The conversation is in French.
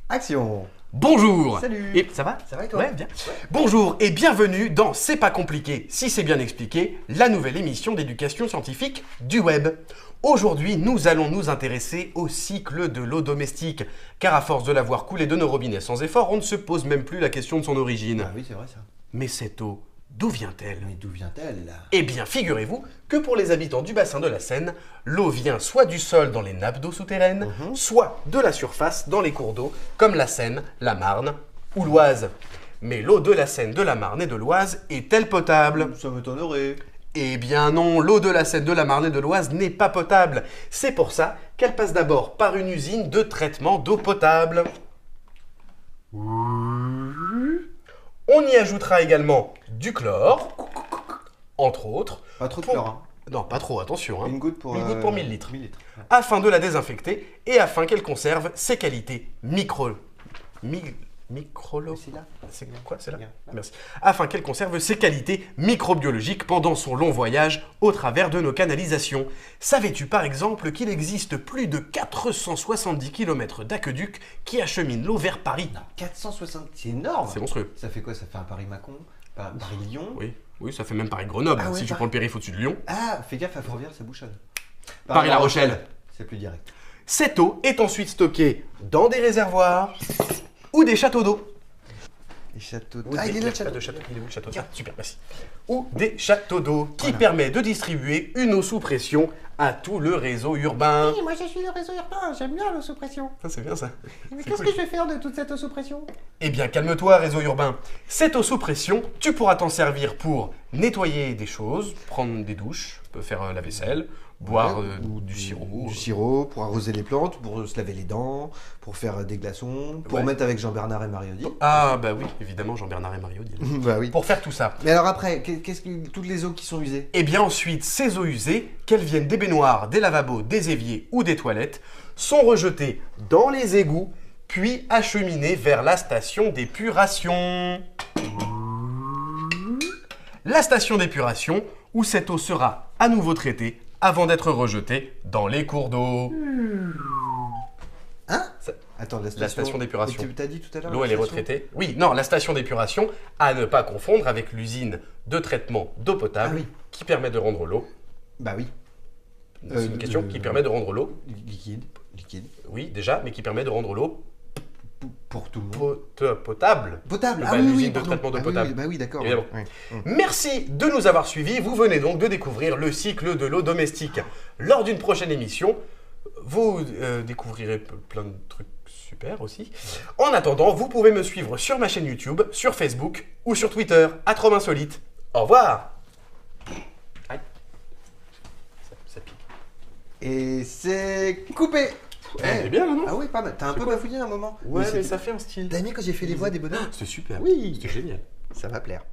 Action. Bonjour. Salut. Et ça va? Ça va et toi? Ouais, bien. Bonjour et bienvenue dans C'est pas compliqué, si c'est bien expliqué, la nouvelle émission d'éducation scientifique du web. Aujourd'hui, nous allons nous intéresser au cycle de l'eau domestique, car à force de la voir couler de nos robinets sans effort, on ne se pose même plus la question de son origine. Ah oui, c'est vrai ça. Mais cette eau, d'où vient-elle? Mais d'où vient-elle là? Eh bien, figurez-vous que pour les habitants du bassin de la Seine, l'eau vient soit du sol dans les nappes d'eau souterraines, soit de la surface dans les cours d'eau, comme la Seine, la Marne ou l'Oise. Mais l'eau de la Seine, de la Marne et de l'Oise est-elle potable? Ça m'étonnerait. Eh bien non, l'eau de la Seine, de la Marne et de l'Oise n'est pas potable. C'est pour ça qu'elle passe d'abord par une usine de traitement d'eau potable. On y ajoutera également du chlore, entre autres. Pas trop de Pour- chlore, hein. Non, pas trop, attention. Hein. Une goutte pour... Une goutte pour 1000 litres. 1000 litres. Ouais. Afin de la désinfecter et afin qu'elle conserve ses qualités microlo... C'est là. C'est quoi, c'est là? Regarde, là. Merci. Afin qu'elle conserve ses qualités microbiologiques pendant son long voyage au travers de nos canalisations. Savais-tu par exemple qu'il existe plus de 470 km d'aqueducs qui acheminent l'eau vers Paris? 460, c'est énorme. C'est monstrueux. Ça fait quoi? Ça fait un Paris-Macon, Paris-Lyon. Oui, oui, ça fait même Paris-Grenoble, Ah ouais, si tu Paris- prends le périph' au-dessus de Lyon. Ah, fais gaffe à Fourvière, ça bouchonne. Paris-La Rochelle. C'est plus direct. Cette eau est ensuite stockée dans des réservoirs ou des châteaux d'eau. Les châteaux... Ou Ah, des- il est là le pas château. de château. Il est où le château? Ah, super, merci. Ou des châteaux d'eau qui Voilà. permet de distribuer une eau sous pression à tout le réseau urbain. Oui, moi je suis le réseau urbain, j'aime bien l'eau sous pression. Ça, c'est bien ça. Mais C'est qu'est-ce cool. que je vais faire de toute cette eau sous pression? Eh bien, calme-toi, réseau urbain. Cette eau sous pression, tu pourras t'en servir pour nettoyer des choses, prendre des douches, faire la vaisselle, boire Ou du sirop. Du sirop pour arroser les plantes, pour se laver les dents, pour faire des glaçons, pour Ouais. mettre avec Jean-Bernard et Mariody. Ah, bah oui, évidemment, Jean-Bernard et Mario disent. Bah oui. Pour faire tout ça. Mais alors après, qu'est-ce que toutes les eaux qui sont usées? Et bien ensuite, ces eaux usées, qu'elles viennent des baignoires, des lavabos, des éviers ou des toilettes, sont rejetées dans les égouts, puis acheminées vers la station d'épuration. La station d'épuration, où cette eau sera à nouveau traitée avant d'être rejetée dans les cours d'eau. Hein? Ça- Attends, La station d'épuration. Mais tu t'as dit tout à l'heure. L'eau, la elle est station retraitée. Oui, non, la station d'épuration, à ne pas confondre avec l'usine de traitement d'eau potable, Ah oui. qui permet de rendre l'eau. Bah oui. C'est une question qui permet de rendre l'eau. Liquide. Liquide. Oui, déjà, mais qui permet de rendre l'eau Pour tout le monde. potable. Potable. Le Ah bas- oui, l'usine oui, de pardon. traitement d'eau Ah oui, potable. oui, bah oui, d'accord. Évidemment. Ouais. Merci de nous avoir suivis. Vous venez donc de découvrir le cycle de l'eau domestique. Lors d'une prochaine émission, vous découvrirez plein de trucs super aussi. En attendant, vous pouvez me suivre sur ma chaîne YouTube, sur Facebook ou sur Twitter, @trominsolite. Au revoir. Aïe. Ça pique. Et c'est coupé. Elle est bien, là, non? Ah oui, pas mal. T'as un peu bafouillé un moment. Ouais, mais c'était- ça fait un style. T'as aimé quand j'ai fait les voix des bonhommes? C'est super. Oui. C'était génial. Ça va plaire.